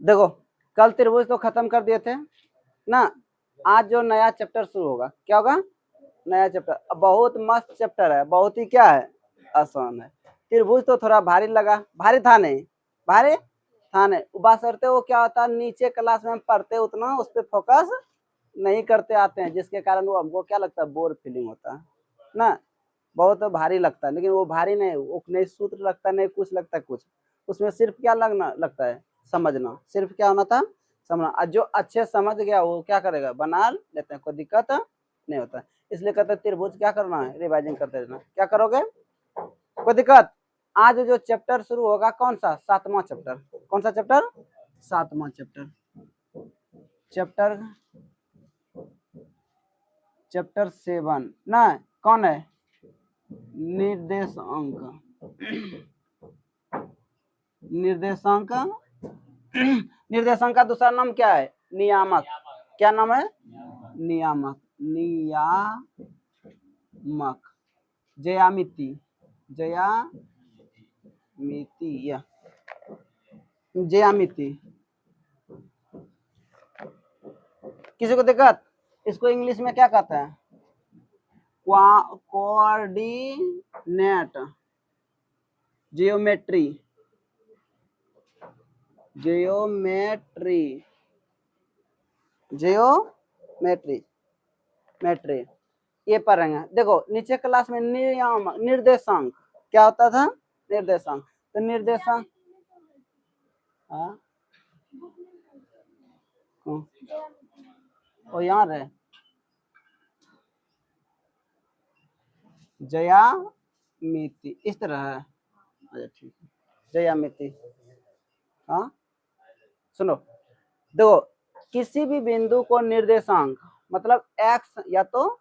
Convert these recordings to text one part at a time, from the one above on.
देखो कल त्रिभुज तो खत्म कर दिए थे ना, आज जो नया चैप्टर शुरू होगा क्या होगा, नया चैप्टर। बहुत मस्त चैप्टर है, बहुत ही क्या है, आसान है। त्रिभुज तो थोड़ा भारी लगा, भारी था नहीं, भारी था नहीं। उबासरते वो क्या होता है, नीचे क्लास में हम पढ़ते उतना उस पर फोकस नहीं करते आते हैं, जिसके कारण वो हमको क्या लगता है, बोर फीलिंग होता है ना, बहुत भारी लगता है। लेकिन वो भारी नहीं, वो नहीं सूत्र लगता, नहीं कुछ लगता कुछ, उसमें सिर्फ क्या लगना लगता है, समझना। सिर्फ क्या होना था, समझना। जो अच्छे समझ गया वो क्या करेगा, बना लेते हैं, कोई दिक्कत नहीं होता। इसलिए कहते हैं त्रिभुज क्या करना है, रिवाइजिंग करते रहना। क्या करोगे, कोई दिक्कत। आज जो चैप्टर शुरू होगा कौन सा, 7वां चैप्टर। कौन सा चैप्टर, 7वां चैप्टर। चैप्टर चैप्टर 7 ना, कौन है, निर्देशांक। निर्देशांक निर्देशांक का दूसरा नाम क्या है, नियामक। क्या नाम है, नियामक। नियामक, ज्यामिति, ज्यामिति, ज्यामिति। किसी को दिक्कत, इसको इंग्लिश में क्या कहते हैं, कोऑर्डिनेट, जियोमेट्री, जियोमेट्री, जियोमेट्री, मेट्री, ये पढ़ेंगे। देखो नीचे क्लास में नियामक, निर्देशांक क्या होता था, निर्देशांक। तो निर्देशांक ओ यहाँ है, ज्यामिति इस तरह है। अच्छा ठीक है, ज्यामिति। हाँ सुनो, देखो किसी भी बिंदु को निर्देशांक मतलब एक्स या तो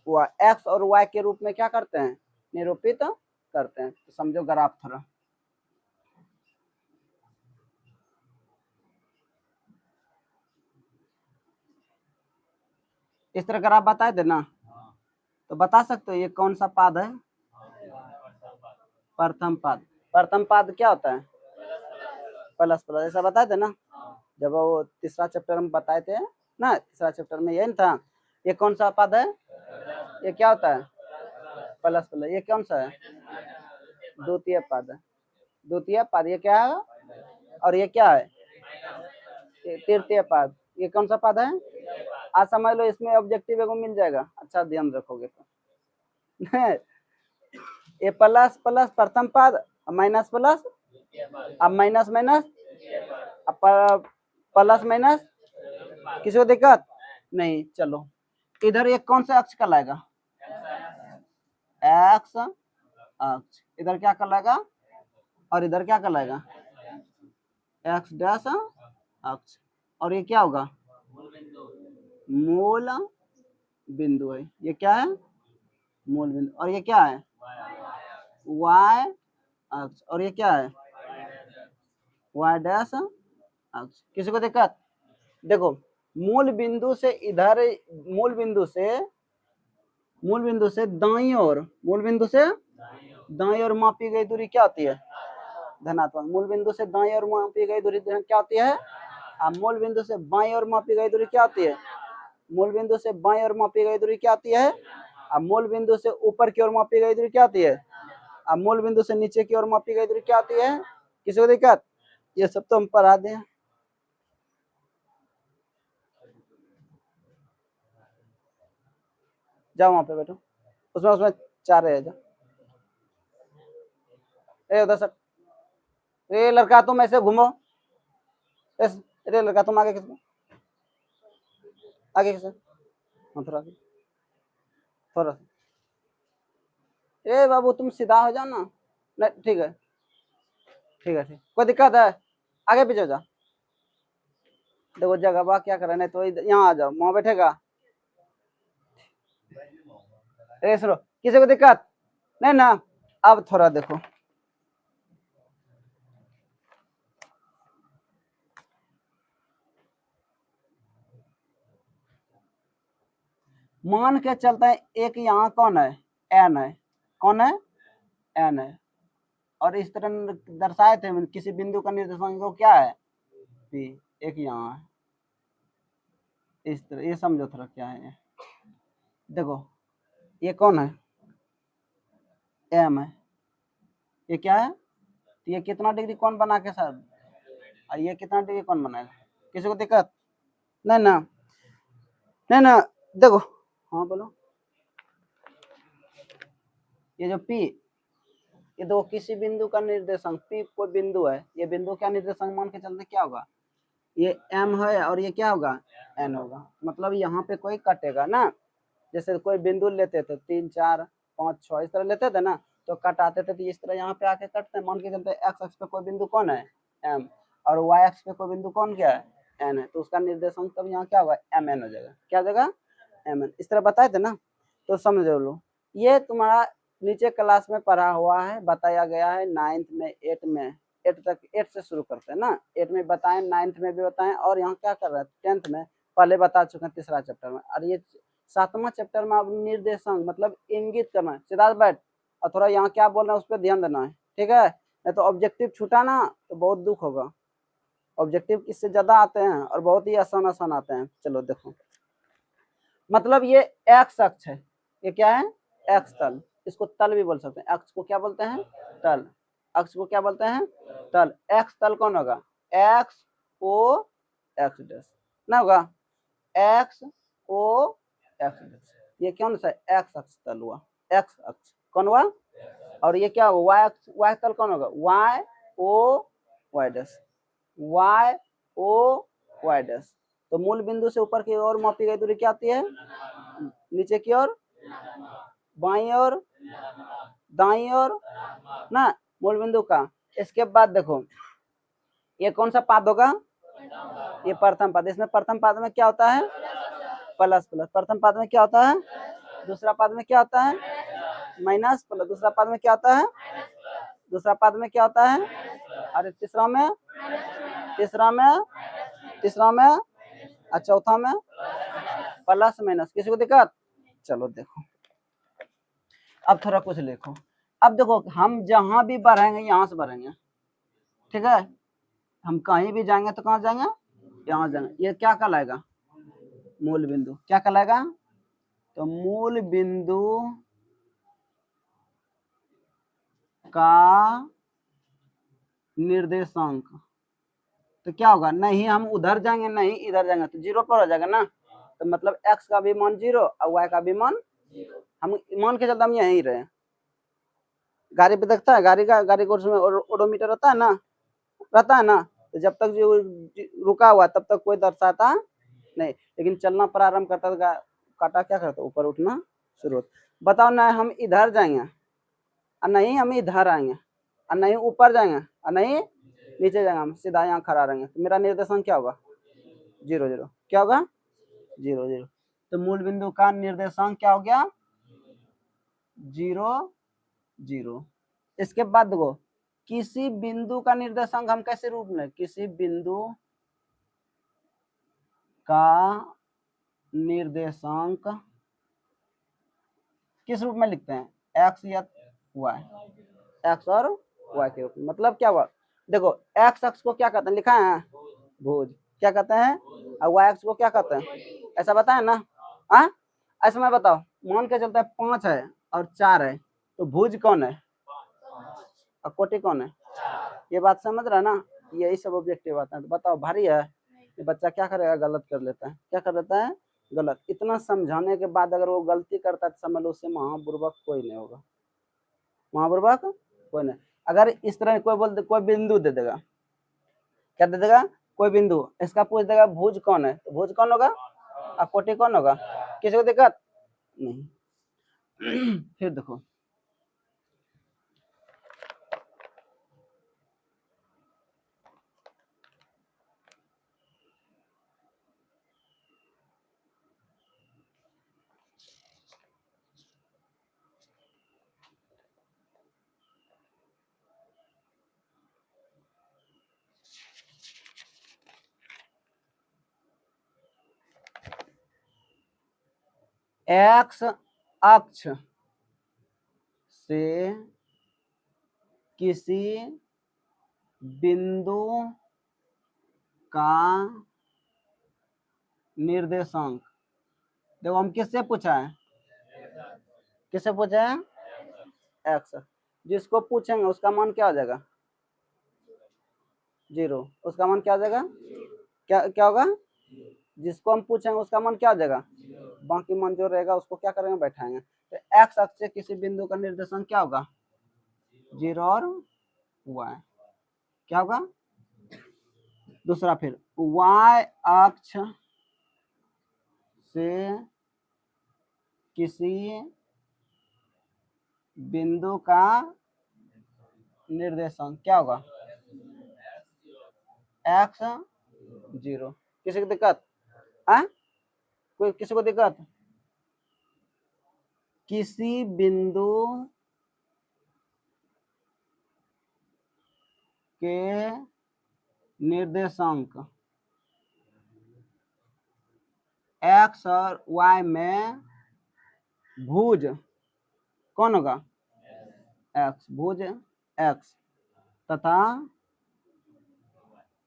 वाई, एक्स और वाई के रूप में क्या करते हैं, निरूपित करते हैं। तो समझो ग्राफ थोड़ा, इस तरह ग्राफ बताए थे ना, तो बता सकते हो ये कौन सा पाद है, प्रथम पाद। प्रथम पाद क्या होता है, प्लस प्लस, ऐसा बताए थे ना जब वो तीसरा चैप्टर हम बताए थे ना, तीसरा चैप्टर में यही था। ये कौन सा पद है, ये क्या होता है, प्लस प्लस। ये कौन सा है, द्वितीय पद है, द्वितीय पद। ये क्या है, और ये क्या है, तृतीय पद। ये कौन सा पद है, आज समझ लो, इसमें ऑब्जेक्टिव एगो मिल जाएगा, अच्छा ध्यान रखोगे तो। ये प्लस प्लस प्रथम पद, माइनस प्लस, अब माइनस माइनस, अब प्लस माइनस। किसी को दिक्कत नहीं, चलो इधर एक कौन सा अक्ष कहलाएगा, एक्स अक्ष। इधर क्या कहलाएगा, और इधर क्या कहलाएगा, एक्स डैश अक्ष। और ये क्या होगा, मूल बिंदु है। ये क्या है, मूल बिंदु। और ये क्या है, वाई अक्ष। और ये क्या है, वाई डैश अक्ष। किसी को दिक्कत, देखो मूल बिंदु से इधर, मूल बिंदु से दाईं ओर, मूल बिंदु से दाईं ओर मापी गई दूरी क्या होती है, धनात्मक। मूल बिंदु से दाईं ओर मापी गई दूरी क्या होती है, मूल बिंदु से बाईं ओर मापी गई दूरी क्या होती है, मूल बिंदु से बाईं ओर मापी गई दूरी क्या होती है, मूल बिंदु से ऊपर की ओर मापी गई दूरी क्या होती है, मूल बिंदु से नीचे की ओर मापी गई दूरी क्या होती है। किसी को दिक्कत, ये सब तो हम पढ़ा दें। जाओ वहां पे बैठो, उसमें उसमें 4 है। जाओ, उधर सर, ये लड़का तुम ऐसे घूमो, अरे लड़का तुम आगे किसको, आगे किसे, थोड़ा थोड़ा सा, ए बाबू तुम सीधा हो जाओ ना। नहीं ठीक है, ठीक है, ठीक, कोई दिक्कत है, आगे पीछे जा। देखो जगह बा क्या कर रहे, नहीं तो यहाँ आ जाओ, वहां बैठेगा। अरे सुनो, किसी को दिक्कत नहीं ना। अब थोड़ा देखो, मान के चलते हैं एक यहाँ कौन है, एन है। कौन है, एन है। और इस तरह दर्शाए थे किसी बिंदु का निर्देशांक क्या है, P, एक यहाँ है, इस तरह ये समझो थोड़ा क्या है। देखो ये कौन है, M है, ये क्या है, तो ये कितना डिग्री कौन बना के साथ, और ये कितना डिग्री कौन बनाएगा, किसी को दिक्कत नहीं ना, नहीं ना। देखो हाँ बोलो, ये जो P, ये दो किसी बिंदु का निर्देशांक, P कोई बिंदु है, ये बिंदु क्या निर्देशांक मान के चलते क्या होगा, ये M है और ये क्या होगा, N होगा। मतलब यहाँ पे कोई कटेगा ना, जैसे कोई बिंदु लेते थे 3 4 5 6 इस तरह लेते थे ना, तो कटाते थे, तो इस तरह यहाँ पे आके कटते हैं। मान के चलते एक्स अक्ष पे कोई बिंदु कौन है, M, और वाई अक्ष पे कोई बिंदु कौन क्या है, N है, तो उसका निर्देशांक तब यहाँ क्या होगा, MN हो जाएगा। क्या हो जाएगा, MN। इस तरह बताए थे ना, तो समझ लो। ये तुम्हारा नीचे क्लास में पढ़ा हुआ है, बताया गया है 9th में 8 में, 8 तक, 8 से शुरू करते हैं ना, 8 में बताएं, 9th में भी बताएं, और यहाँ क्या कर रहे हैं 10th में पहले बता चुके हैं तीसरा चैप्टर में। और ये 7वां चैप्टर में अब निर्देशांक मतलब इंगित करना है, सिद्धार्थ बैठ, और थोड़ा यहाँ क्या बोल रहे हैं उस पर ध्यान देना है, ठीक है, नहीं तो ऑब्जेक्टिव छूटा ना तो बहुत दुख होगा। ऑब्जेक्टिव इससे ज्यादा आते हैं और बहुत ही आसान आसान आते हैं। चलो देखो, मतलब ये एक्स अक्ष है, ये क्या है, एक्स तल, इसको तल भी बोल सकते हैं, अक्ष को क्या बोलते हैं, तल, अक्ष को क्या बोलते हैं, तल। एक्स तल कौन होगा, एक्स ओ एक्स डैश ना होगा, एक्स ओ एक्स डैश, ये कौन सा एक्स अक्ष तल हुआ, एक्स अक्ष कौन हुआ, और ये क्या होगा, वाई अक्ष, वाई तल कौन होगा, Y O Y dash, Y O Y dash. तो मूल बिंदु से ऊपर की ओर मापी गई दूरी क्या आती है, नीचे की ओर, बाई ओर, दाई ओर ना, मूल बिंदु का। इसके बाद देखो ये कौन सा पाद होगा, ये प्रथम पाद। इसमें प्रथम पाद में क्या होता है, प्लस प्लस, प्रथम पाद में क्या होता है, दूसरा पाद में क्या होता है, माइनस प्लस, दूसरा पाद में क्या होता है, दूसरा पाद में क्या होता है, अरे तीसरा में, तीसरा में, तीसरा में, और चौथा में प्लस माइनस। किसी को दिक्कत, चलो देखो अब थोड़ा कुछ लिखो। अब देखो हम जहां भी बढ़ेंगे यहाँ से बढ़ेंगे, ठीक है, हम कहीं भी जाएंगे तो कहाँ जाएंगे, यहाँ जाएंगे। ये क्या कहलाएगा, मूल बिंदु। क्या कहलाएगा, तो मूल बिंदु का निर्देशांक, तो क्या होगा, नहीं हम उधर जाएंगे नहीं इधर जाएंगे तो जीरो पर हो जाएगा ना, तो मतलब एक्स का भी मान जीरो और वाई का भी मान, हम मान के चलते हम यहीं रहे। गाड़ी पे देखता है, गाड़ी का, गाड़ी को उसमें ओडोमीटर रहता है ना, रहता है ना, तो जब तक जो रुका हुआ तब तक कोई दर्शाता नहीं, लेकिन चलना प्रारंभ करता है काटा क्या करता है, ऊपर उठना शुरू होता। बताओ ना, हम इधर जाएंगे और नहीं हम इधर आएंगे, और नहीं ऊपर जाएंगे और नहीं नीचे जाएंगे, हम सीधा यहाँ खड़ा रहेंगे, तो मेरा निर्देशांक क्या होगा, 0 0। क्या होगा, 0 0। तो मूल बिंदु का निर्देशांक क्या हो गया, 0 0। इसके बाद देखो, किसी बिंदु का निर्देशांक हम कैसे रूप में, किसी बिंदु का निर्देशांक किस रूप में लिखते हैं, एक्स या वाई, एक्स और वाई के रूप में। मतलब क्या हुआ, देखो एक्स अक्ष को क्या कहते हैं, लिखा है भुज, क्या कहते हैं, और वाई अक्ष को क्या कहते हैं, ऐसा बताए ना। हाँ ऐसा मैं बताओ, मान के चलता है 5 है और 4 है, तो भुज कौन है और कोटि कौन है, ये बात समझ रहा है ना। यही सब ऑब्जेक्टिव आता है। तो बताओ भारी है, ये बच्चा क्या करेगा, गलत कर लेता है, क्या कर लेता है, गलत। इतना समझाने के बाद अगर वो गलती करता है तो समझ लो उससे महाबुर्बक कोई नहीं होगा, महाबुर्बक कोई नहीं। अगर इस तरह कोई बोल दे, कोई बिंदु दे देगा, क्या दे देगा, कोई बिंदु, इसका पूछ देगा भुज कौन है, तो भुज कौन होगा और कोटि कौन होगा, किसी को दिक्कत नहीं। फिर देखो एक्स अक्ष से किसी बिंदु का निर्देशांक। देखो हम किससे पूछा है, किससे पूछा है, एक्स। जिसको पूछेंगे उसका मान क्या हो जाएगा, 0। उसका मान क्या हो जाएगा, क्या क्या होगा, जिसको हम पूछेंगे उसका मान क्या हो जाएगा, बाकी मान जो रहेगा उसको क्या करेंगे, बैठाएंगे। तो एक्स अक्ष से किसी बिंदु का निर्देशांक क्या होगा, 0 और y, क्या होगा। दूसरा फिर y अक्ष से किसी बिंदु का निर्देशांक क्या होगा, x 0। किसी को दिक्कत है, कोई किसी को दिक्कत, किसी बिंदु के निर्देशांक x और y में भुज कौन होगा, x, भुज x तथा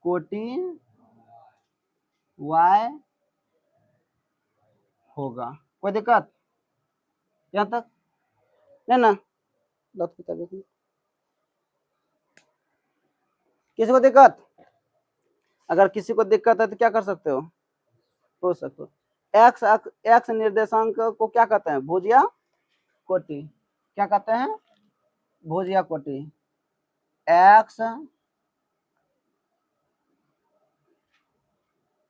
कोटि y होगा। कोई दिक्कत यहाँ तक, नहीं ना, लौट की तबीयत नहीं। किसी को दिक्कत, अगर किसी को दिक्कत है तो क्या कर सकते हो, पूछ सकते हो। एक्स एक्स निर्देशांक को क्या कहते हैं, भुज या कोटि, क्या कहते हैं, भुज या कोटि। एक्स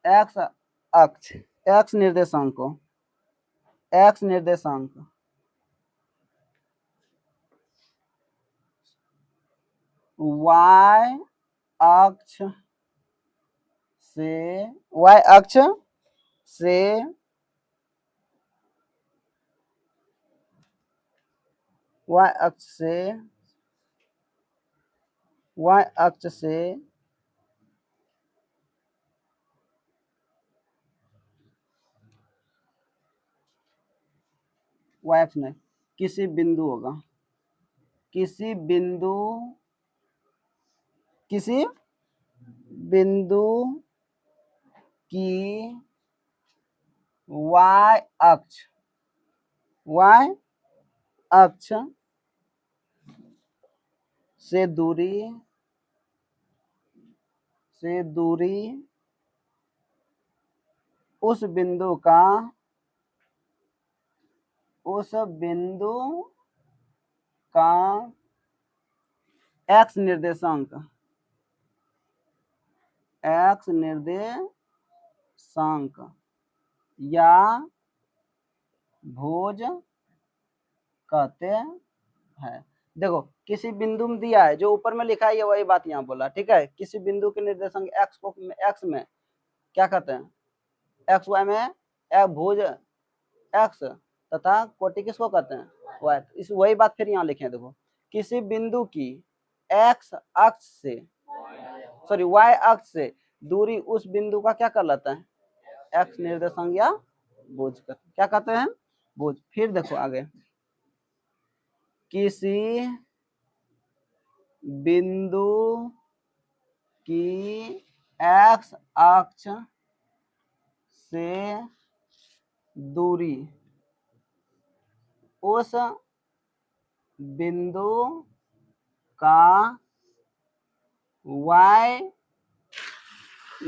एक्स अक्ष, एक्स निर्देशांक को, एक्स निर्देशांक y अक्ष से, y अक्ष से y अक्ष से, y अक्ष से y अक्ष नहीं, किसी बिंदु होगा, किसी बिंदु, किसी बिंदु की y अक्ष, y अक्ष से दूरी, से दूरी उस बिंदु का, उस बिंदु का एक्स निर्देशांक, एक्स निर्देशांक या भुज कहते हैं। देखो किसी बिंदु में दिया है, जो ऊपर में लिखा है ये वही बात यहाँ बोला, ठीक है। किसी बिंदु के निर्देशांक एक्स को एक्स में क्या कहते हैं, एक्स वाई में भुज एक्स तथा कोटि किसको कहते हैं, वाई। इस वही बात फिर यहाँ लिखे, देखो किसी बिंदु की एक्स अक्ष से, सॉरी वाई अक्ष से दूरी उस बिंदु का क्या कर लेता है, एक्स निर्देशांक या भुज का क्या कहते हैं, भुज। फिर देखो आगे, किसी बिंदु की एक्स अक्ष से दूरी उस बिंदु का y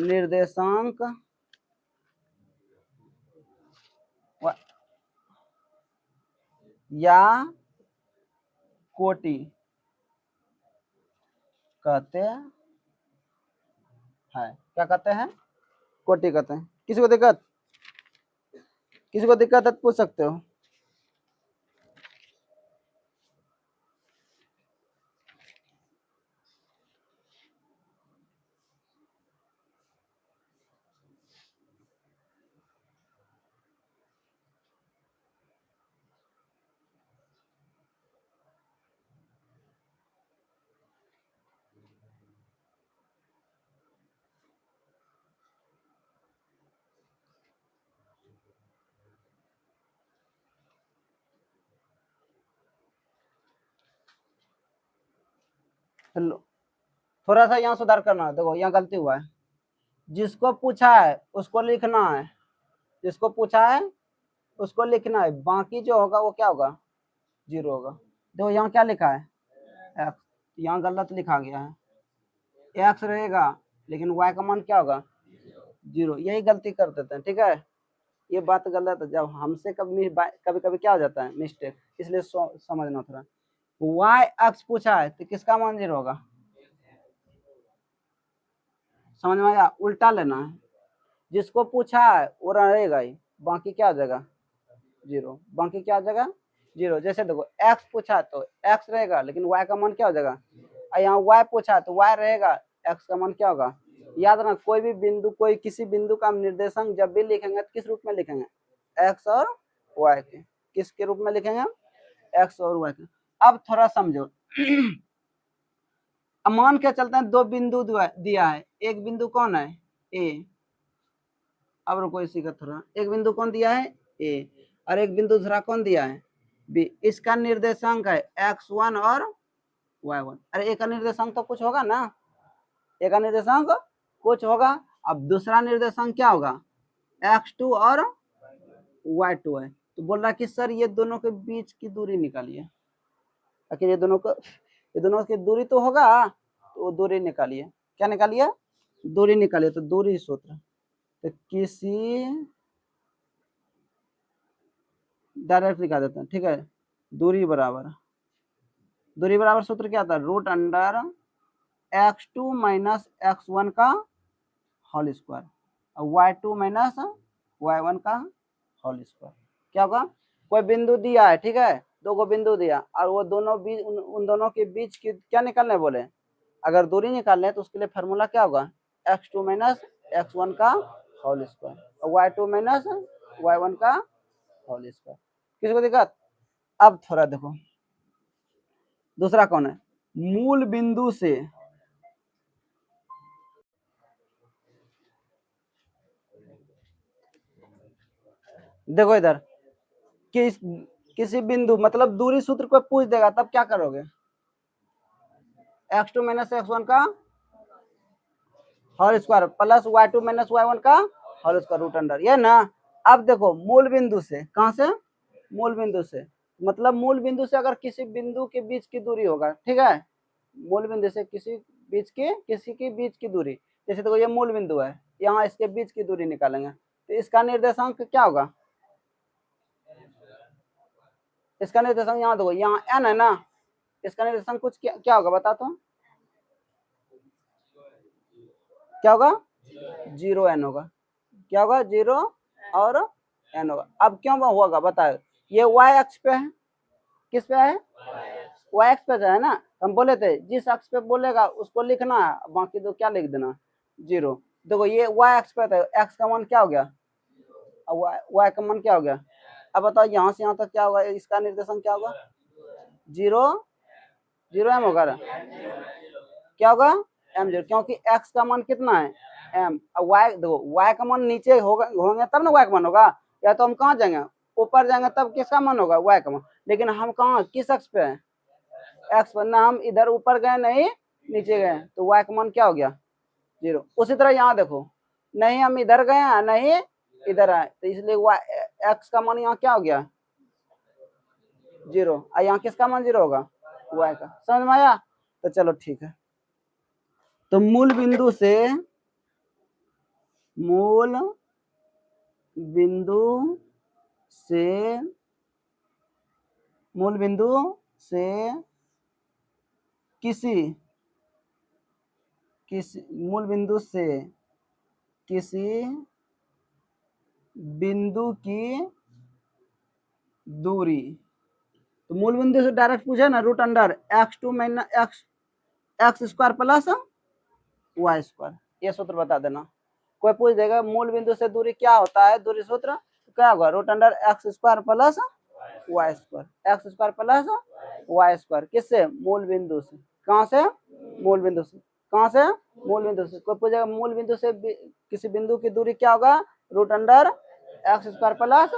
निर्देशांक या कोटि कहते हैं, क्या कहते हैं, कोटि कहते हैं। किसी को दिक्कत, किसी को दिक्कत है तो पूछ सकते हो। हेलो, थोड़ा सा यहाँ सुधार करना है, देखो यहाँ गलती हुआ है। जिसको पूछा है उसको लिखना है, जिसको पूछा है उसको लिखना है, बाकी जो होगा वो क्या होगा, 0 होगा। देखो यहाँ क्या लिखा है, x, यहाँ गलत लिखा गया है, x रहेगा लेकिन y का मान क्या होगा, 0। यही गलती कर देते हैं, ठीक है, ये बात गलत है। जब हमसे कभी कभी क्या हो जाता है, मिस्टेक, इसलिए समझना थोड़ा। y x पूछा है तो किसका मान 0 होगा, समझ में आया, उल्टा लेना है, जिसको पूछा है वो रहेगा ही, बाकी क्या हो जाएगा 0, बाकी क्या हो जाएगा 0। जैसे देखो x पूछा तो x रहेगा लेकिन y का मान क्या हो जाएगा, यहाँ y पूछा तो y रहेगा, x का मान क्या होगा। याद रखना कोई भी बिंदु, कोई किसी बिंदु का हम निर्देशांक जब भी लिखेंगे तो किस रूप में लिखेंगे, x और y के, किसके रूप में लिखेंगे, x और y के। अब थोड़ा समझो अब मान के चलते हैं दो बिंदु दिया है, एक बिंदु कौन है a, अब रुको इसी का थोड़ा, एक बिंदु कौन दिया है a और एक बिंदु दूसरा कौन दिया है b, इसका निर्देशांक है x1 और y1। अरे एक का निर्देशांक तो कुछ होगा ना, एक का निर्देशांक कुछ होगा। अब दूसरा निर्देशांक क्या होगा, x2 और y2 है। तो बोल रहा कि सर ये दोनों के बीच की दूरी निकालिए, आखिर ये दोनों की दूरी तो होगा, तो दूरी निकालिए, क्या निकालिए, दूरी निकालिए। तो दूरी सूत्र, तो किसी डायरेक्ट निकाल देते हैं, ठीक है, दूरी बराबर सूत्र क्या था, root under x2 minus x1 का होल स्क्वायर और y2 माइनस y1 का होल स्क्वायर। क्या होगा, कोई बिंदु दिया है, ठीक है, दो को बिंदु दिया और वो दोनों बीच, उन दोनों के बीच की क्या निकालने बोले, अगर दूरी निकालने है तो उसके लिए फार्मूला क्या होगा, x2 माइनस x1 का होल स्क्वायर और y2 माइनस y1 का होल स्क्वायर। किसको दिक्कत। अब थोड़ा देखो दूसरा कौन है, मूल बिंदु से देखो इधर किसी बिंदु मतलब दूरी सूत्र को पूछ देगा तब क्या करोगे, x2 माइनस x1 का whole square plus y2 minus y1 का होल स्क्वायर रूट अंडर, ये ना। अब देखो मूल बिंदु से, कहां से, मूल बिंदु से, मतलब मूल बिंदु से अगर किसी बिंदु के बीच की दूरी होगा, ठीक है, मूल बिंदु से किसी की बीच की दूरी, जैसे देखो ये मूल बिंदु है, यहाँ इसके बीच की दूरी निकालेंगे तो इसका निर्देशांक क्या होगा, इसका निर्देशांक यहाँ देखो, यहाँ n है ना, इसका निर्देशांक कुछ क्या होगा बता तो, क्या होगा 0n होगा, क्या होगा 0 और n होगा। अब क्यों होगा बताओ, ये y अक्ष पे है, किस पे है, y अक्ष पे है ना, हम बोले थे जिस अक्ष पे बोलेगा उसको लिखना है, बाकी तो क्या लिख देना 0। देखो ये y अक्ष पे है, x का मान क्या हो गया, y का मान क्या हो गया। अब बताओ यहाँ से यहाँ तक क्या होगा, इसका निर्देशन क्या होगा 0 m होगा, क्या होगा m0, क्योंकि x का मान कितना है m, y देखो y का मान नीचे होंगे तब ना y का मान होगा, या तो हम कहाँ जाएंगे ऊपर जाएंगे तब किसका मान होगा y का मान, लेकिन हम कहाँ किस अक्ष पे हैं x पर, ना हम इधर ऊपर गए नहीं नीचे गए, तो y का मान क्या हो गया 0। उसी तरह यहाँ देखो, नहीं हम इधर गए हैं नहीं इधर आए, तो इसलिए x का मान यहाँ क्या हो गया 0 और यहाँ किसका मान 0 होगा y का, समझ में आया। तो चलो ठीक है, तो मूल बिंदु से किसी मूल बिंदु से किसी बिंदु की दूरी, तो मूल बिंदु से डायरेक्ट पूछे ना, root under x2 minus x square plus y square, ये सूत्र बता देना। कोई पूछ देगा मूल बिंदु से दूरी क्या होता है, दूरी सूत्र तो क्या होगा root under x square plus y square, x square plus y square, किससे, मूल बिंदु से, कहां से, मूल बिंदु से, कहां से, मूल बिंदु से। कोई पूछेगा मूल बिंदु से किसी बिंदु की दूरी क्या होगा, root under x square plus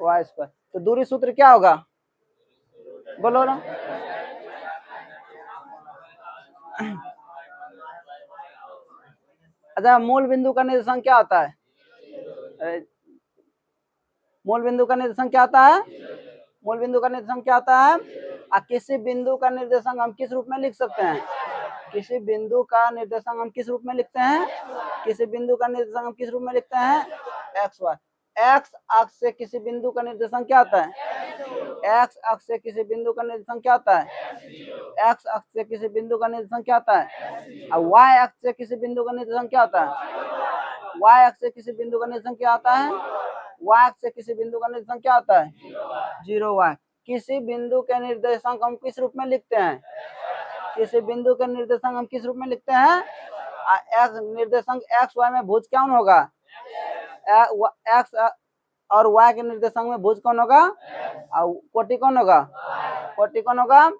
y square, तो दूरी सूत्र क्या होगा बोलो ना। अच्छा, मूल बिंदु का निर्देशांक क्या होता है? अरे, मूल बिंदु का निर्देशांक क्या होता है? मूल बिंदु का निर्देशांक क्या होता है? किसी बिंदु का निर्देशांक हम किस रूप में लिख सकते हैं? किसी बिंदु का निर्देशांक हम किस रूप में लिखते हैं? किसी बिंदु का निर्देशांक हम किस रूप में लिखते हैं? X Y. एक्स अक्ष से किसी बिंदु का निर्देशांक क्या होता है? एक्स अक्ष से किसी बिंदु का निर्देशांक क्या होता है? एक्स अक्ष से किसी बिंदु का निर्देशांक क्या होता है? और वाई अक्ष से किसी बिंदु का निर्देशांक क्या होता है? वाई अक्ष से किसी बिंदु का निर्देशांक क्या होता है? वाई अक्ष से किसी बिंदु का निर्देशांक क्या होता है? 0 वाई। किसी बिंदु के निर्देशांक हम किस रूप में लिखते हैं? किसी बिंदु के निर्देशांक हम किस रूप में लिखते हैं? एक्स निर्देशांक एक्स वाई में भुज कौन होगा? एक्स और वाई के निर्देशांक में भुज कौन होगा? और कोटि कौन होगा? कोटि कौन होगा?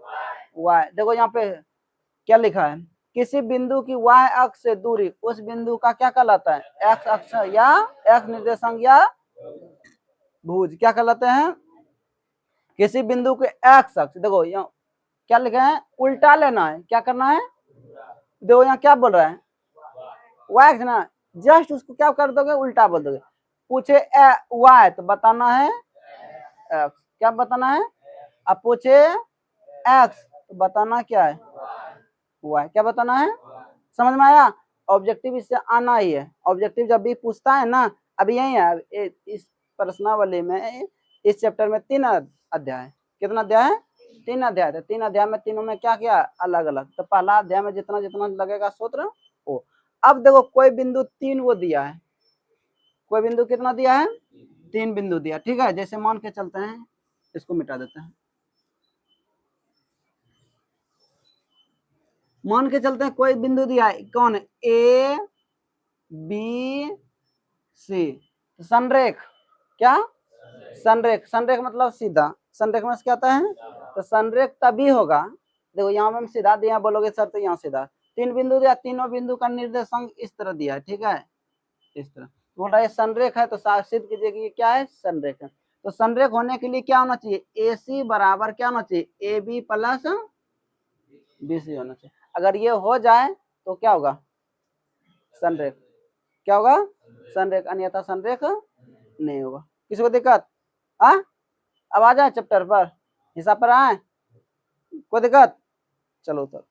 वाई। देखो यहाँ पे क्या लिखा है, किसी बिंदु की वाई अक्ष से दूरी उस बिंदु का क्या कहलाता है? एक्स अक्ष या एक्स निर्देशांक या भुज क्या कहलाते हैं? किसी बिंदु के एक्स अक्ष, देखो यहाँ क्या लिखा है, उल्टा लेना है, क्या करना है? देखो यहाँ क्या बोल रहा है, वाई अक्ष ना, जस्ट उसको क्या कर दोगे, उल्टा बोल दोगे। पूछे वाई तो बताना है एक्स, क्या बताना है? अब पूछे एक्स तो बताना क्या है? वाई। क्या बताना है? समझ में आया? ऑब्जेक्टिव इससे आना ही है। ऑब्जेक्टिव जब भी पूछता है ना, अभी यही है इस प्रश्नावली में, इस चैप्टर में 3 अध्याय है। कितना अध्याय है? 3 अध्याय है। 3 अध्याय में तीनों में क्या किया? अलग अलग। तो पहला अध्याय में जितना जितना लगेगा सूत्र वो। अब देखो कोई बिंदु 3 वो दिया है, कोई बिंदु कितना दिया है? 3 बिंदु दिया, ठीक है। जैसे मान के चलते हैं, इसको मिटा देते हैं। मान के चलते हैं कोई बिंदु दिया है, कौन है? A B C. संरेख, क्या? संरेख। संरेख मतलब सीधा। संरेख में क्या आता है? तो संरेख तभी होगा, देखो यहाँ में सीधा दिया, बोलोगे सर तो यहाँ सीधा। 3 बिंदु दिया, तीनों बिंदु का निर्देशांक इस तरह दिया है, ठीक है, इस तरह। बोला ये संरेख है, तो सिद्ध कीजिए कि ये क्या है? संरेख है। तो संरेख होने के लिए क्या होना चाहिए? ए सी बराबर क्या होना चाहिए? A B plus B C होना चाहिए। अगर ये हो जाए तो क्या होगा? संरेख। क्या होगा? संरेख। अन्यथा संरेख नहीं होगा। किसी को दिक्कत? हाँ, अब आ जाए चैप्टर पर, हिसाब पर आए, कोई दिक्कत? चलो तो